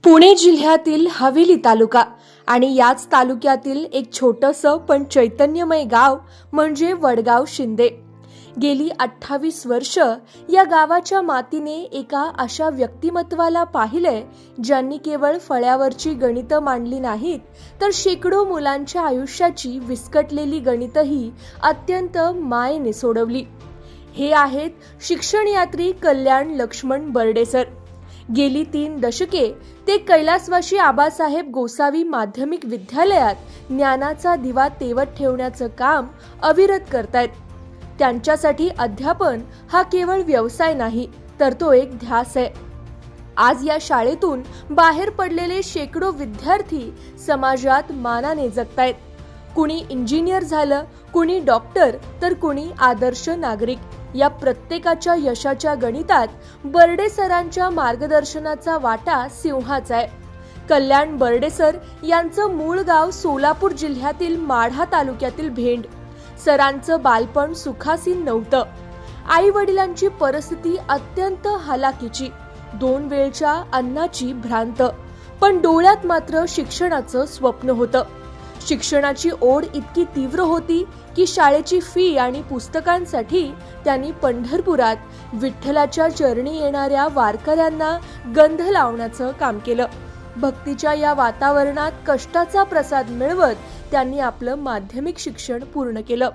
पुणे जिल्ह्यातील हवेली तालुका आणि याच तालुक्यातील एक छोटंसं पण चैतन्यमय गाव म्हणजे वडगाव शिंदे। गेली 28 वर्ष या गावाच्या मातीने एका अशा व्यक्तिमत्वाला पाहिलंय ज्यांनी केवळ फळ्यावरची गणितं मांडली नाहीत, तर शेकडो मुलांच्या आयुष्याची विस्कटलेली गणितही अत्यंत मायेने सोडवली। हे आहेत शिक्षण यात्री कल्याण लक्ष्मण बर्डे सर। गेली 3 दशके ते कैलासवासी आबासाहेब गोसावी माध्यमिक विद्यालयात ज्ञानाचा दिवा तेवत ठेवण्याचं काम अविरत करतायत। त्यांच्यासाठी अध्यापन हा केवळ व्यवसाय नाही, तर तो एक ध्यास आहे। आज या शाळेतून बाहेर पडलेले शेकडो विद्यार्थी समाजात मानाने जगतायत। कुणी इंजिनियर झालं, कुणी डॉक्टर, तर कुणी आदर्श नागरिक। या प्रत्येकाच्या यशाच्या गणितात बर्डे सरांच्या मार्गदर्शनाचा वाटा सिंहाचा आहे। कल्याण बर्डे सर यांचं मूळ गाव सोलापूर जिल्ह्यातील माढा तालुक्यातील भेंड। सरांचं बालपण सुखासीन नव्हतं। आई वडिलांची परिस्थिती अत्यंत हलाखीची, 2 वेळच्या अन्नाची भ्रांत, पण डोळ्यात मात्र शिक्षणाचं स्वप्न होतं। शिक्षणाची ओढ इतकी तीव्र होती की शाळेची फी आणि पुस्तकांसाठी त्यांनी पंढरपुरात विठ्ठलाच्या चरणी येणाऱ्या वारकऱ्यांना गंध लावण्याचं काम केलं। भक्तीच्या या वातावरणात कष्टाचा प्रसाद मिळवत त्यांनी आपलं माध्यमिक शिक्षण पूर्ण केलं।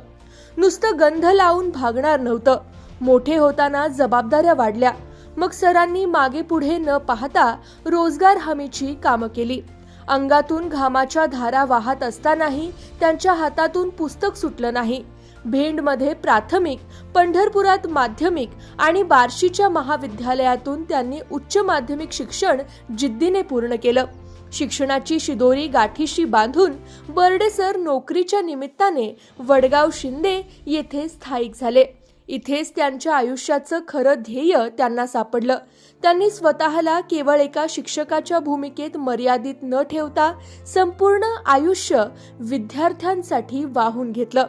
नुसतं गंध लावून भागणार नव्हतं, मोठे होताना जबाबदाऱ्या वाढल्या। मग सरांनी मागे पुढे न पाहता रोजगार हमीची कामं केली। अंगातून घामाच्या धारा वाहत असतानाही त्यांच्या हातातून पुस्तक सुटलं नाही। भेंडमध्ये प्राथमिक, पंढरपुरात माध्यमिक आणि बार्शीच्या महाविद्यालयातून त्यांनी उच्च माध्यमिक शिक्षण जिद्दीने पूर्ण केलं। शिक्षणाची शिदोरी गाठीशी बांधून बर्डे सर नोकरीच्या निमित्ताने वडगाव शिंदे येथे स्थायिक झाले। इथेच त्यांच्या आयुष्याचं खरं ध्येय त्यांना सापडलं। त्यांनी स्वतःला केवळ एका शिक्षकाच्या भूमिकेत मर्यादित न ठेवता संपूर्ण आयुष्य विद्यार्थ्यांसाठी वाहून घेतलं।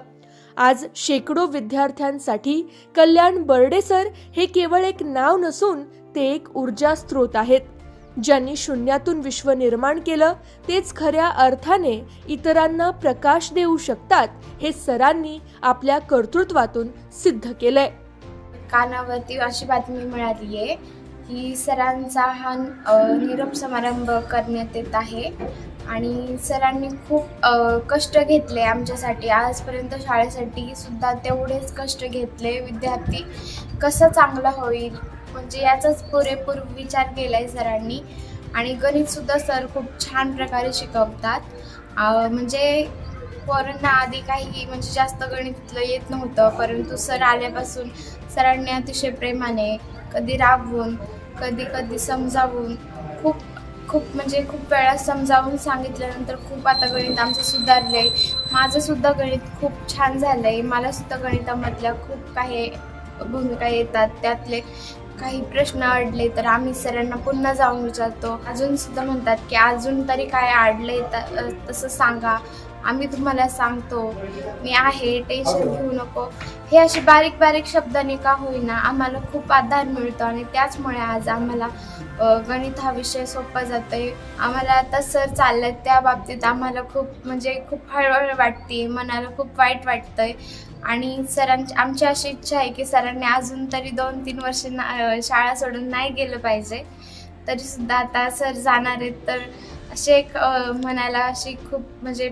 आज शेकडो विद्यार्थ्यांसाठी कल्याण बर्डे सर हे केवळ एक नाव नसून ते एक ऊर्जा स्रोत आहेत। ज्यांनी शून्यातून विश्व निर्माण केलं तेच खऱ्या अर्थाने इतरांना प्रकाश देऊ शकतात, हे सरांनी आपल्या कर्तृत्वातून सिद्ध केलंय। कानावरती अशी बातमी मिळाली आहे की सरांचा हा निरोप समारंभ करण्यात येत आहे आणि सरांनी खूप कष्ट घेतले आमच्यासाठी। आजपर्यंत शाळेसाठी सुद्धा तेवढेच कष्ट घेतले। विद्यार्थी कसं चांगला होईल म्हणजे याचाच पुरेपूर विचार केलाय सरांनी। आणि गणित सुद्धा सर खूप छान प्रकारे शिकवतात। म्हणजे कोरोना आधी काही म्हणजे जास्त गणितातलं येत नव्हतं, परंतु सर आल्यापासून सरांनी अतिशय प्रेमाने, कधी राबवून, कधी समजावून, खूप खूप वेळा समजावून सांगितल्यानंतर खूप आता गणित आमचं सुधारलंय। माझं सुद्धा गणित खूप छान झालंय। मला सुद्धा गणितामधल्या खूप काही भूमिका येतात, त्यातले काही प्रश्न अडले तर आम्ही सरांना पुन्हा जाऊन विचारतो। अजून सुद्धा म्हणतात की अजून तरी काय अडलंय तसं सांगा, आम्ही तुम्हाला सांगतो, मी आहे, टेन्शन घेऊ नको। हे असे बारीक बारीक शब्दांनी का होईना आम्हाला खूप आधार मिळतो आणि त्याचमुळे आज आम्हाला गणित हा विषय सोपा जातोय। आम्हाला आता सर चाललेत त्या बाबतीत आम्हाला खूप हळहळ वाटते, मनाला खूप वाईट वाटतंय। आणि आमची अशी इच्छा आहे की सरांनी अजून तरी 2-3 वर्ष शाळा सोडून नाही गेलं पाहिजे। तरी सुद्धा आता सर जाणार आहेत, तर असे एक मनाला अशी खूप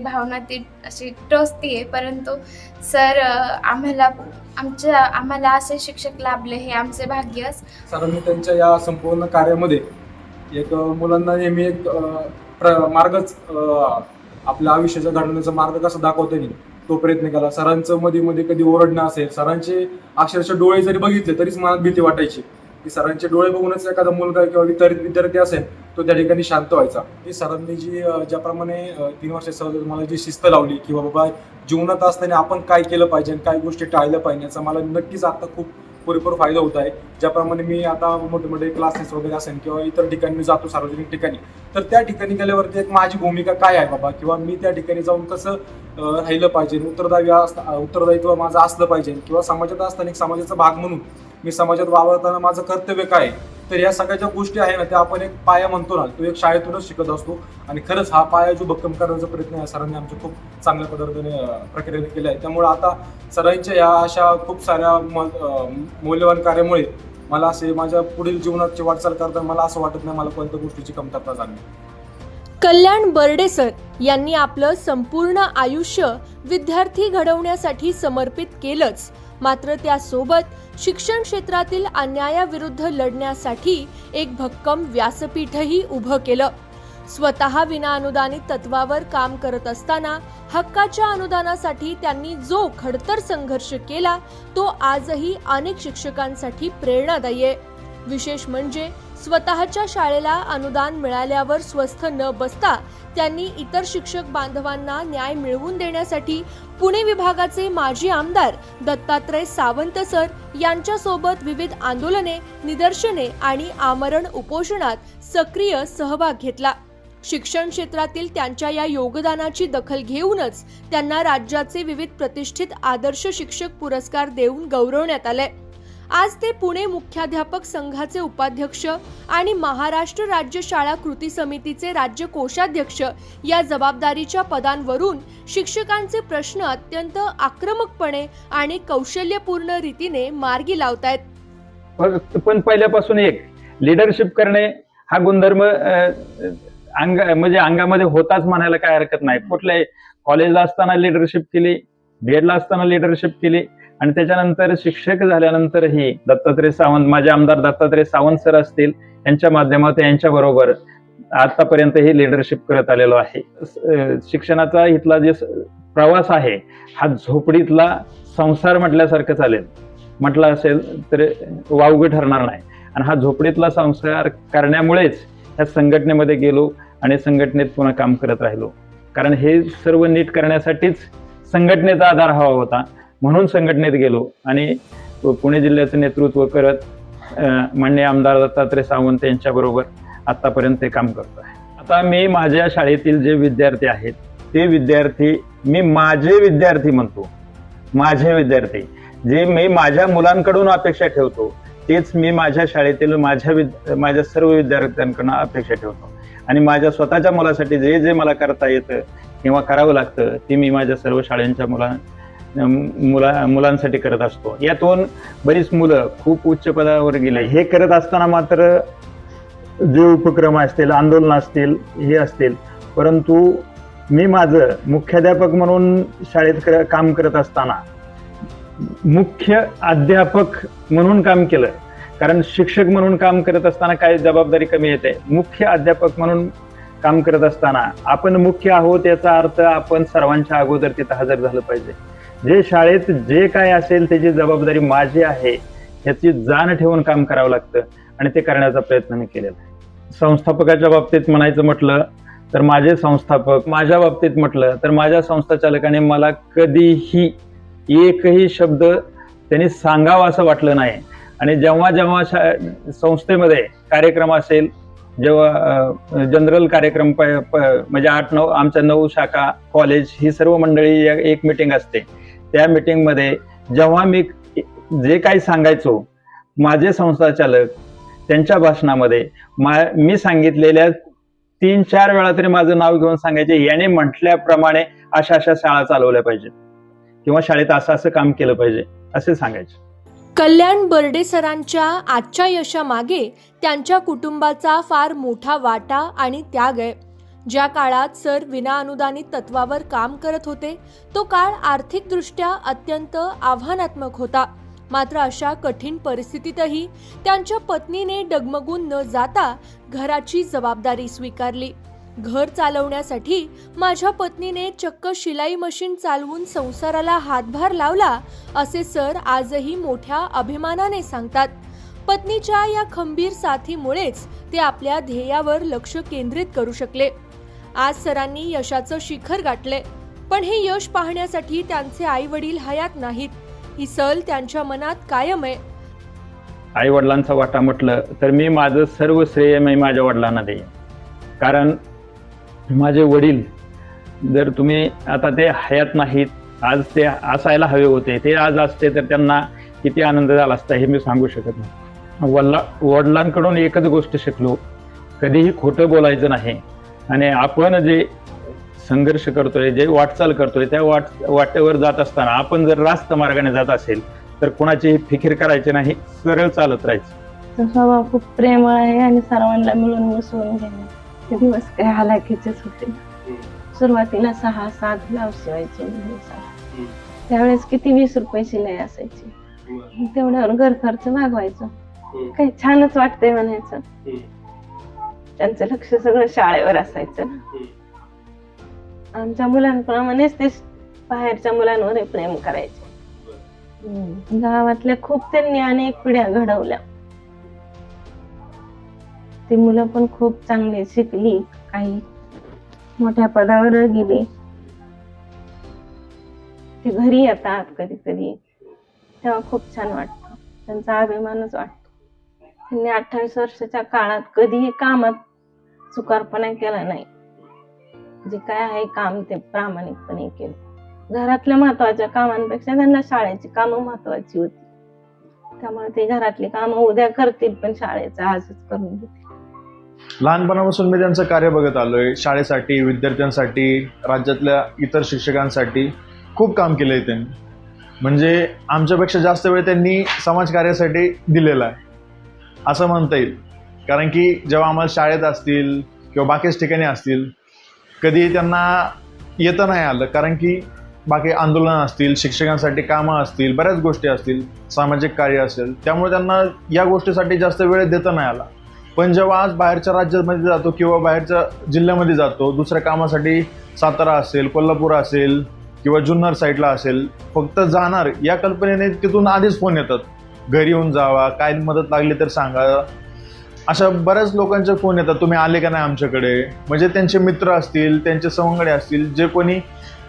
भावना ती अशी टोचतीये। परंतु सर आम्हाला असे शिक्षक लाभले हे आमचे भाग्यच। सरांनी त्यांच्या या संपूर्ण कार्यामध्ये एक मुलांना नेहमी एक मार्गच आपल्या आयुष्याचा घडवण्याचा मार्ग कसा दाखवता येईल तो प्रयत्न केला। सरांचं मध्ये कधी ओरडणं असेल, सरांचे अक्षरशः डोळे जरी बघितले तरीच मनात भीती वाटायची की सरांचे डोळे बघूनच एखादा मुलगा किंवा विद्यार्थी असेल तो त्या ठिकाणी शांत व्हायचा। की सरांनी ज्याप्रमाणे 3 वर्षात मला जी शिस्त लावली किंवा बाबा जीवनात असताना आपण काय केलं पाहिजे, काय गोष्टी टाळल्या पाहिजे, याचा मला नक्कीच आता खूप पुरेपूर फायदा होत आहे। ज्याप्रमाणे मी आता मोठे क्लासेस वगैरे असेल किंवा इतर ठिकाणी मी जातो सार्वजनिक ठिकाणी, तर त्या ठिकाणी गेल्यावरती एक माझी भूमिका काय आहे बाबा, किंवा मी त्या ठिकाणी जाऊन कसं राहिलं पाहिजे, उत्तरदायित्व माझं असलं पाहिजे, किंवा समाजात असताना एक समाजाचा भाग म्हणून मी समाजात वावरताना माझं कर्तव्य काय, तर या सगळ्या ज्या गोष्टी आहे ना त्या आपण एक पाया म्हणतो ना, तो एक शाळेतूनच शिकत असतो. आणि खरंच हा पाया जो भक्कम करण्याचा प्रयत्न या सरांनी आमच्या खूप चांगल्या प्रकारे केला आहे. त्यामुळे आता सरांच्या या अशा खूप साऱ्या मौल्यवान कार्यामुळे मला असे माझ्या पुढील जीवनाची वाटचाल करताना मला असं वाटत नाही मला कोणत्या गोष्टीची कमतरता झाली. कल्याण बर्डे सर यांनी आपलं संपूर्ण आयुष्य विद्यार्थी घडवण्यासाठी समर्पित केलंच, मात्र त्यासोबत शिक्षण क्षेत्रातील अन्यायाविरुद्ध लढण्यासाठी एक भक्कम व्यासपीठही उभं केलं. स्वतः विनाअनुदानित तत्वावर काम करत असताना हक्काच्या अनुदानासाठी त्यांनी जो खडतर संघर्ष केला तो आजही अनेक शिक्षकांसाठी प्रेरणादायी आहे. विशेष म्हणजे स्वतःच्या शाळेला अनुदान मिळाल्यावर स्वस्थ न बसता त्यांनी इतर शिक्षक बांधवांना न्याय मिळवून देण्यासाठी पुणे विभागाचे माजी आमदार दत्तात्रय सावंत सर यांच्यासोबत विविध आंदोलने, निदर्शने आणि आमरण उपोषणात सक्रिय सहभाग घेतला. शिक्षण क्षेत्रातील त्यांच्या या योगदानाची दखल घेऊनच त्यांना राज्याचे विविध प्रतिष्ठित आदर्श शिक्षक पुरस्कार देऊन गौरवण्यात आले. आज ते पुणे मुख्याध्यापक संघाचे उपाध्यक्ष आणि महाराष्ट्र राज्य शाळा कृती समितीचे राज्य कोषाध्यक्ष या जबाबदारीच्या पदांवरून शिक्षकांचे प्रश्न अत्यंत आक्रमकपणे आणि कौशल्यपूर्ण रीतीने मार्गी लावतायत. पण पहिल्यापासून एक लीडरशिप करणे हा गुणधर्म म्हणजे अंगामध्ये होताच म्हणायला काय हरकत नाही. कुठल्याही कॉलेजला असताना लीडरशिप केली, बीएडला असताना लीडरशिप केली आणि त्याच्यानंतर शिक्षक झाल्यानंतरही दत्तात्रय सावंत, माझे आमदार दत्तात्रय सावंत सर असतील यांच्या माध्यमातून यांच्या बरोबर आतापर्यंत ही लीडरशिप करत आलेलो आहे. शिक्षणाचा इथला जे प्रवास आहे हा झोपडीतला संसार म्हटल्यासारखं चालेल, म्हटलं असेल तर वावगं ठरणार नाही. आणि हा झोपडीतला संसार करण्यामुळेच ह्या संघटनेमध्ये गेलो आणि संघटनेत पुन्हा काम करत राहिलो. कारण हे सर्व नीट करण्यासाठीच संघटनेचा आधार हवा होता, म्हणून संघटनेत गेलो आणि पुणे जिल्ह्याचं नेतृत्व करत माननीय आमदार दत्तात्रय सावंत यांच्याबरोबर आतापर्यंत काम करतो आहे. आता मी माझ्या शाळेतील जे विद्यार्थी आहेत ते विद्यार्थी मी माझे विद्यार्थी म्हणतो. माझे विद्यार्थी जे मी माझ्या मुलांकडून अपेक्षा ठेवतो तेच मी माझ्या शाळेतील माझ्या सर्व विद्यार्थ्यांकडून अपेक्षा ठेवतो. आणि माझ्या स्वतःच्या मुलासाठी जे जे मला करता येतं किंवा करावं लागतं ते मी माझ्या सर्व शाळांच्या मुलांसाठी करत असतो. यातून बरीच मुलं खूप उच्च पदावर गेले. हे करत असताना मात्र जे उपक्रम असतील, आंदोलन असतील, हे असतील, परंतु मी माझं मुख्याध्यापक म्हणून शाळेत काम करत असताना मुख्य अध्यापक म्हणून काम केलं. कारण शिक्षक म्हणून काम करत असताना काही जबाबदारी कमी येते. मुख्य अध्यापक म्हणून काम करत असताना आपण मुख्य आहोत याचा अर्थ आपण सर्वांच्या अगोदर तिथं हजर झालं पाहिजे. जे शाळेत जे काय असेल त्याची जबाबदारी माझी आहे याची जाण ठेवून काम करावं लागतं आणि ते करण्याचा प्रयत्न मी केलेला आहे. संस्थापकाच्या बाबतीत म्हणायचं म्हटलं तर माझे संस्थापक, माझ्या बाबतीत म्हटलं तर माझ्या संस्थाचालकाने मला कधीही एकही शब्द त्यांनी सांगावा असं वाटलं नाही. आणि जेव्हा जेव्हा संस्थेमध्ये कार्यक्रम असेल, जेव्हा जनरल कार्यक्रम म्हणजे 8-9 आमच्या 9 शाखा, कॉलेज ही सर्व मंडळी एक मीटिंग असते. त्या मीटिंगमध्ये जेव्हा मी जे काही सांगायचो माझे संस्थाचालक त्यांच्या भाषणामध्ये मी सांगितलेल्या 3-4 वेळा तरी माझं नाव घेऊन सांगायचे, याने म्हटल्याप्रमाणे अशा शाळा चालवल्या पाहिजेत किंवा शाळेत असं काम केलं पाहिजे असे सांगायचे. कल्याण बर्डे सरांच्या आजच्या यशामागे त्यांच्या कुटुंबाचा फार मोठा वाटा आणि त्याग आहे. ज्या काळात सर विनाअनुदानित तत्वावर काम करत होते तो काळ आर्थिकदृष्ट्या अत्यंत आव्हानात्मक होता. मात्र अशा कठीण परिस्थितीतही त्यांच्या पत्नीने डगमगून न जाता घराची जबाबदारी स्वीकारली. घर चालवण्यासाठी माझ्या पत्नीने चक्क शिलाई मशीन चालवून संसाराला हातभार लावला असे सर आजही मोठ्या अभिमानाने सांगतात. पत्नीच्या या खंबीर साथीमुळेच ते आपल्या ध्येयावर लक्ष केंद्रित करू शकले. आज सरांनी यशाचं शिखर गाठले, पण हे यश पाहण्यासाठी त्यांचे आई वडील हयात नाहीत. ही सल त्यांच्या मनात कायम आहे. आई वडिलांचा वाटा म्हटलं तर मी माझं सर्व श्रेय मी माझ्या वडिलांना देईन. कारण माझे वडील जर तुम्ही आता ते हयात नाहीत, आज ते असायला हवे होते, ते आज असते तर त्यांना किती आनंद झाला असता हे मी सांगू शकत नाही. वडिलांकडून एकच गोष्ट शिकलो, कधीही खोटं बोलायचं नाही. आणि आपण जे संघर्ष करतोय, जे वाटचाल करतोय, त्या वाटेवर जात असताना आपण जर रास्त मार्गाने जात असेल तर कुणाची फिकीर करायची नाही, सरळ चालत राहायचं. तो स्वभाव खूप प्रेमळ आहे आणि सर्वांना मिळून मिसळून घेणे. ते दिवस काही हालाखीचेच होते. सुरुवातीला 6-7 ब्लाऊज शिवायचे दिवसाला. त्यावेळेस किती 20 रुपये शिलाई असायची. तेवढ्यावर घर खर्च भागवायचं. काही छानच वाटतंय म्हणायचं. त्यांचं लक्ष सगळं शाळेवर असायचं ना. आमच्या मुलांप्रमाणेच ते बाहेरच्या मुलांवर प्रेम करायचे. गावातल्या खूप त्यांनी अनेक पिढ्या घडवल्या. ती मुलं पण खूप चांगली शिकली, काही मोठ्या पदावर गेली. ते घरी येतात कधी कधी, तेव्हा खूप छान वाटतं. त्यांचा अभिमानच वाटतो. त्यांनी 28 वर्षाच्या काळात कधीही कामात चुकारपणा केला नाही. जे काय आहे काम ते प्रामाणिकपणे केलं. घरातल्या महत्वाच्या कामांपेक्षा त्यांना शाळेची कामं महत्वाची होती. त्यामुळे ते घरातली कामं उद्या करतील पण शाळेचं आजच करून देतील. लहानपणापासून मी त्यांचं कार्य बघत आलोय. शाळेसाठी, विद्यार्थ्यांसाठी, राज्यातल्या इतर शिक्षकांसाठी खूप काम केलंय त्यांनी. म्हणजे आमच्यापेक्षा जास्त वेळ त्यांनी समाजकार्यासाठी दिलेला आहे असं म्हणता येईल. कारण की जेव्हा आम्हाला शाळेत असतील किंवा बाकीच ठिकाणी असतील, कधी त्यांना येता नाही आलं. कारण की बाकी आंदोलनं असतील, शिक्षकांसाठी कामं असतील, बऱ्याच गोष्टी असतील, सामाजिक कार्य असेल, त्यामुळे त्यांना या गोष्टीसाठी जास्त वेळ देता नाही आला. पण जेव्हा आज बाहेरच्या राज्यामध्ये जातो किंवा बाहेरच्या जिल्ह्यामध्ये जातो, दुसऱ्या कामासाठी सातारा असेल, कोल्हापूर असेल किंवा जुन्नर साईडला असेल, फक्त जाणार या कल्पनेने तिथून आधीच फोन येतात, घरी येऊन जावा, काय मदत लागली तर सांगा. अशा बऱ्याच लोकांचे फोन येतात, तुम्ही आले का नाही आमच्याकडे. म्हणजे त्यांचे मित्र असतील, त्यांचे सवंगडे असतील, जे कोणी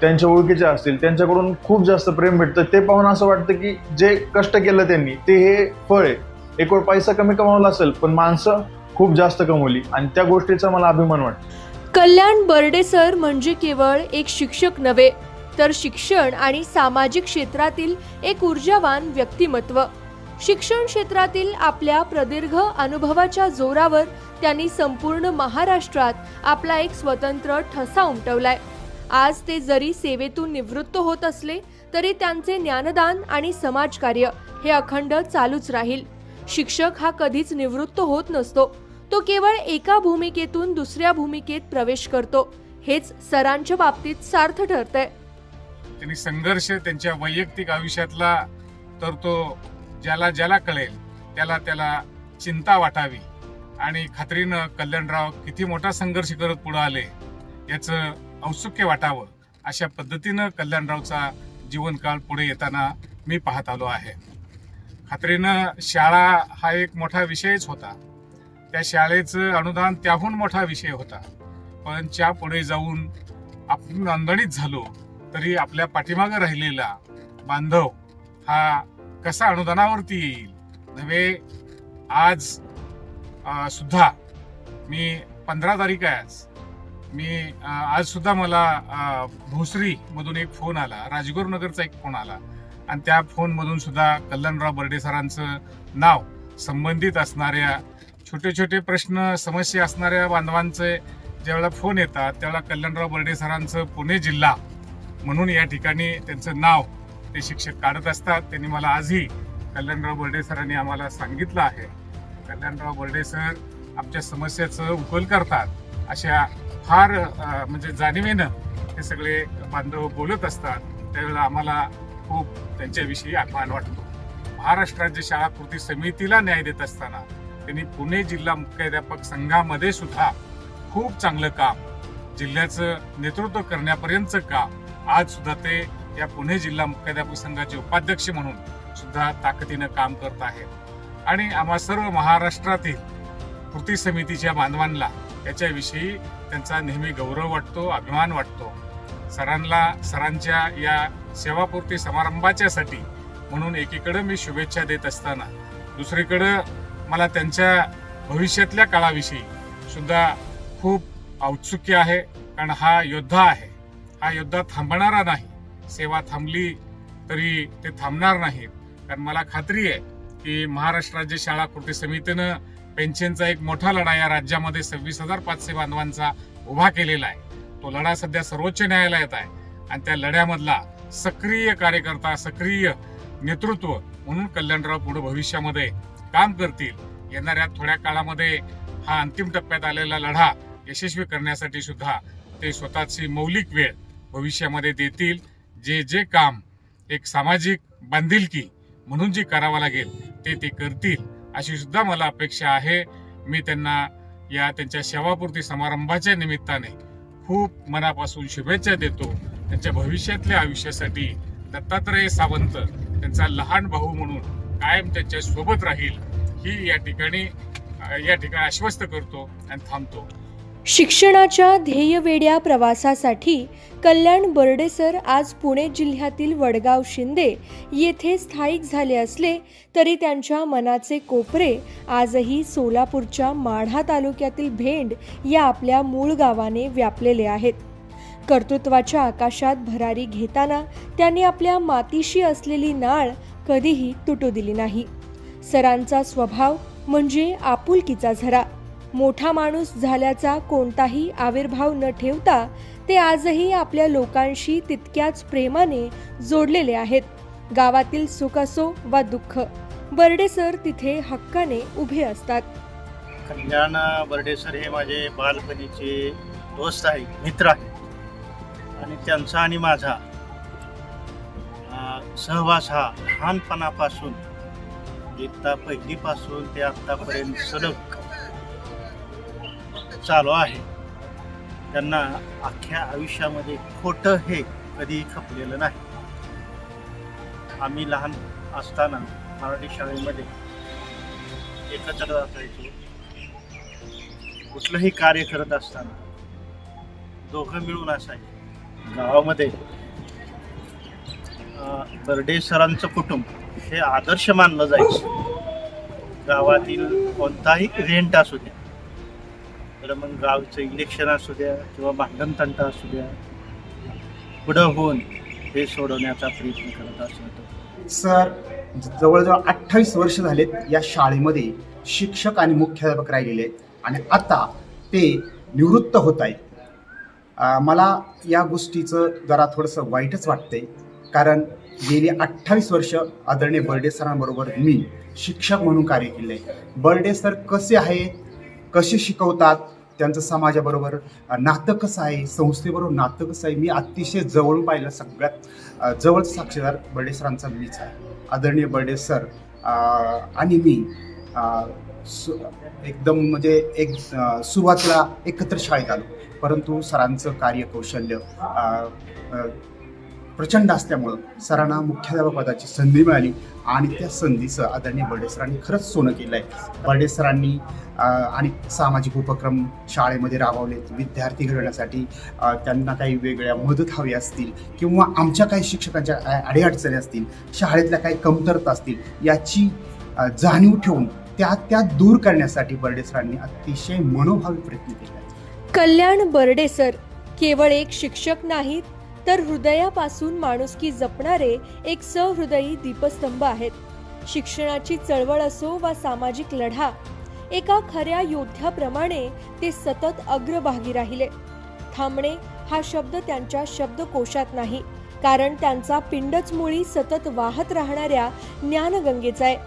त्यांच्या ओळखीचे असतील, त्यांच्याकडून खूप जास्त प्रेम भेटतं. ते पाहून असं वाटतं की जे कष्ट केलं त्यांनी ते हे फळ आहे. एक वेळ पैसा कमी कमावला असेल पण माणसं खूप जास्त कमवली आणि त्या गोष्टीचा मला अभिमान वाटतो. कल्याण बर्डे सर म्हणजे केवळ एक शिक्षक नव्हे, तर शिक्षण आणि सामाजिक क्षेत्रातील एक ऊर्जावान व्यक्तिमत्व. शिक्षण क्षेत्रातील आपल्या प्रदीर्घ अनुभवाच्या जोरावर त्यांनी संपूर्ण महाराष्ट्रात आपला एक स्वतंत्र ठसा उमटवलाय. आज ते जरी सेवेतून निवृत्त होत असले तरी त्यांचे ज्ञानदान आणि समाजकार्य हे अखंड चालूच राहील. शिक्षक हा कधीच निवृत्त होत नसतो. तो केवळ एका भूमिकेतून दुसऱ्या भूमिकेत प्रवेश करतो. हेच सरांच्या बाबतीत सार्थ ठरतंय. त्यांनी संघर्ष त्यांच्या वैयक्तिक आयुष्यातला तर तो ज्याला ज्याला कळेल त्याला चिंता वाटावी. आणि खात्रीनं कल्याणराव किती मोठा संघर्ष करत पुढे आले याचं औत्सुक्य वाटावं अशा पद्धतीनं कल्याणरावचा जीवनकाळ पुढे येताना मी पाहत आलो आहे. खात्रीनं शाळा हा एक मोठा विषयच होता. त्या शाळेचं अनुदान त्याहून मोठा विषय होता. पण त्या पुढे जाऊन आपण नोंदणीत झालो तरी आपल्या पाठीमागे राहिलेला बांधव हा कसा अनुदानावरती येईल नव्हे. आज सुद्धा मी 15 तारीख आहे आज सुद्धा मला भोसरी मधून एक फोन आला, राजगुरुनगरचा एक फोन आला आणि त्या फोन मधून सुद्धा कल्याणराव बर्डे सरांचं नाव संबंधित असणाऱ्या छोटे छोटे प्रश्न समस्या असणाऱ्या बांधवांचे ज्यावेळेला फोन येतात त्यावेळेला कल्याणराव बर्डे सरांचं पुणे जिल्हा म्हणून या ठिकाणी त्यांचं नाव ते शिक्षक काढत असतात. त्यांनी मला आजही कल्याणराव बर्डे सरांनी आम्हाला सांगितलं आहे, कल्याणराव बर्डे सर आमच्या समस्याचं उकल करतात. अशा फार म्हणजे जाणीवेनं हे सगळे बांधव बोलत असतात. त्यावेळेला आम्हाला खूप त्यांच्याविषयी अभिमान वाटतो. महाराष्ट्र राज्य शाळा कृती समितीला न्याय देत असताना त्यांनी पुणे जिल्हा मुख्याध्यापक संघामध्ये सुद्धा खूप चांगलं काम, जिल्ह्याचं नेतृत्व करण्यापर्यंतचं काम आज सुद्धा ते या पुणे जिल्हा मुख्याध्यापक संघाचे उपाध्यक्ष म्हणून सुद्धा ताकदीनं काम करत आहेत. आणि आम्हा सर्व महाराष्ट्रातील कृती समितीच्या बांधवांना याच्याविषयी त्यांचा नेहमी गौरव वाटतो, अभिमान वाटतो. सरांच्या या सेवापूर्ती समारंभाच्यासाठी म्हणून एकीकडे मी शुभेच्छा देत असताना दुसरीकडे मला त्यांच्या भविष्यातल्या काळाविषयी सुद्धा खूप औत्सुक्य आहे. कारण हा योद्धा आहे, हा योद्धा थांबणारा नाही. सेवा थांबली तरी ते थांबणार नाहीत. कारण मला खात्री आहे की महाराष्ट्र राज्य शाळा कृती समितीनं पेन्शनचा एक मोठा लढा या राज्यामध्ये 26,500 बांधवांचा उभा केलेला आहे. तो लढा सध्या सर्वोच्च न्यायालयात आहे आणि त्या लढ्यामधला सक्रिय कार्यकर्ता, सक्रिय नेतृत्व म्हणून कल्याणराव पुढे भविष्यामध्ये काम करतील. येणाऱ्या थोड्या काळामध्ये हा अंतिम टप्प्यात आलेला लढा यशस्वी करण्यासाठी सुद्धा ते स्वतःची मौलिक वेळ भविष्यामध्ये देतील. जे जे काम एक सामाजिक बांधिलकी म्हणून जी करावं लागेल ते करतील अशी सुद्धा मला अपेक्षा आहे. मी त्यांना या त्यांच्या सेवापूर्ती समारंभाच्या निमित्ताने खूप मनापासून शुभेच्छा देतो. त्यांच्या भविष्यातल्या आयुष्यासाठी दत्तात्रय सावंत त्यांचा लहान भाऊ म्हणून कायम त्यांच्या सोबत राहील ही या ठिकाणी आश्वस्त करतो आणि थांबतो. शिक्षणाच्या ध्येयवेड्या प्रवासासाठी कल्याण बर्डेसर आज पुणे जिल्ह्यातील वडगाव शिंदे येथे स्थायिक झाले असले तरी त्यांच्या मनाचे कोपरे आजही सोलापूरच्या माढा तालुक्यातील भेंड या आपल्या मूळ गावाने व्यापलेले आहेत. कर्तृत्वाच्या आकाशात भरारी घेताना त्यांनी आपल्या मातीशी असलेली नाळ कधीही तुटू दिली नाही. सरांचा स्वभाव म्हणजे आपुलकीचा झरा. मोठा माणूस झाल्याचा कोणताही आविर्भाव न ठेवता ते आजही आपल्या लोकांशी तितक्याच प्रेमाने जोडलेले आहेत. गावातील सुख असो वा दुःख बर्डेसर तिथे हक्काने उभे असतात. कल्याण बर्डेसर हे माझे बालपणीचे दोस्त आहे, मित्र आहे आणि त्यांचा आणि माझा सहवास हा लहानपणापासून इयत्ता पहिलीपासून ते आतापर्यंत सलग चालू आहे. त्यांना अख्ख्या आयुष्यामध्ये खोटं हे कधी खपलेलं नाही. आम्ही लहान असताना मराठी शाळेमध्ये एकत्र असायचो. कुठलंही कार्य करत असताना दोघं मिळून असायचे. गावामध्ये बर्डे सरांचं कुटुंब हे आदर्श मानलं जायचं. गावातील कोणताही इव्हेंट असू द्या, तर मग गावचं इलेक्शन असू द्या किंवा भांडण तंटा असू द्या, पुढं होऊन हे सोडवण्याचा प्रयत्न करत असतो. सर जवळजवळ 28 वर्ष झालेत या शाळेमध्ये शिक्षक आणि मुख्याध्यापक राहिलेले आहेत आणि आता ते निवृत्त होत आहेत. मला या गोष्टीचं जरा थोडंसं वाईटच वाटतंय, कारण गेली 28 वर्ष आदरणीय बर्डे सरांबरोबर मी शिक्षक म्हणून कार्य केलं आहे. बर्डे सर कसे आहेत, कसे शिकवतात, त्यांचं समाजाबरोबर नातं कसं आहे, संस्थेबरोबर नातं कसं आहे, मी अतिशय जवळून पाहिलं. सगळ्यात जवळचं साक्षीदार बर्डे सरांचा मीच आहे. आदरणीय बर्डे सर आणि मी एकदम म्हणजे सुरुवातीला एकत्र शाळेत आलो, परंतु सरांचं कार्यकौशल्य प्रचंड असल्यामुळं सरांना मुख्याध्यापक पदाची संधी मिळाली आणि त्या संधीचं आदरणीय बर्डे सरांनी खरंच सोनं केलं आहे. बर्डे सरांनी आणि सामाजिक उपक्रम शाळेमध्ये राबवलेत. विद्यार्थी घडवण्यासाठी त्यांना काही वेगळ्या मदत हवी असतील किंवा आमच्या काही शिक्षकांच्या अडीअडचणी असतील, शाळेतल्या काही कमतरता असतील, याची जाणीव ठेवून त्या दूर करण्यासाठी बर्डे सरांनी अतिशय मनोभावी प्रयत्न केला. कल्याण बर्डेसर केवळ एक शिक्षक नाहीत, तर हृदयापासून माणुसकी जपणारे एक सहृदयी दीपस्तंभ आहेत. शिक्षणाची चळवळ असो वा सामाजिक लढा, एका खऱ्या योद्ध्याप्रमाणे ते सतत अग्रभागी राहिले. थांबणे हा शब्द त्यांच्या शब्दकोशात नाही, कारण त्यांचा पिंडच मुळी सतत वाहत राहणाऱ्या ज्ञानगंगेचा आहे.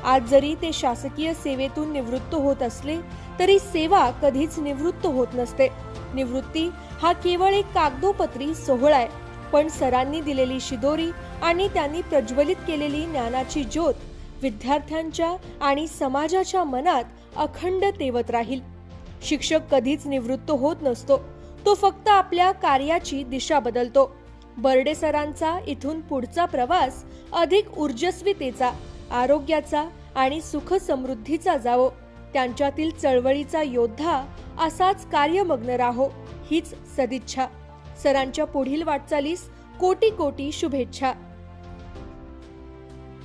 आज जरी ते शासकीय सेवेतून निवृत्त होत असले तरी सेवा कधीच निवृत्त होत नसते. निवृत्ती हा केवळ एक कागदोपत्री सोहळा आहे, पण सरांनी दिलेली शिदोरी आणि त्यांनी प्रज्वलित केलेली ज्ञानाची ज्योत विद्यार्थ्यांच्या आणि समाजाच्या मनात अखंड तेवत राहील. शिक्षक कधीच निवृत्त होत नसतो, तो फक्त आपल्या कार्याची दिशा बदलतो. बर्डे सरांचा इथून पुढचा प्रवास अधिक ऊर्जस्वीतेचा, आरोग्याचा आणि सुख समृद्धीचा जावो. त्यांच्यातील चळवळीचा योद्धा असाच कार्यमग्न राहो, हीच सदिच्छा. सरांच्या पुढील वाटचालीस कोटी कोटी शुभेच्छा.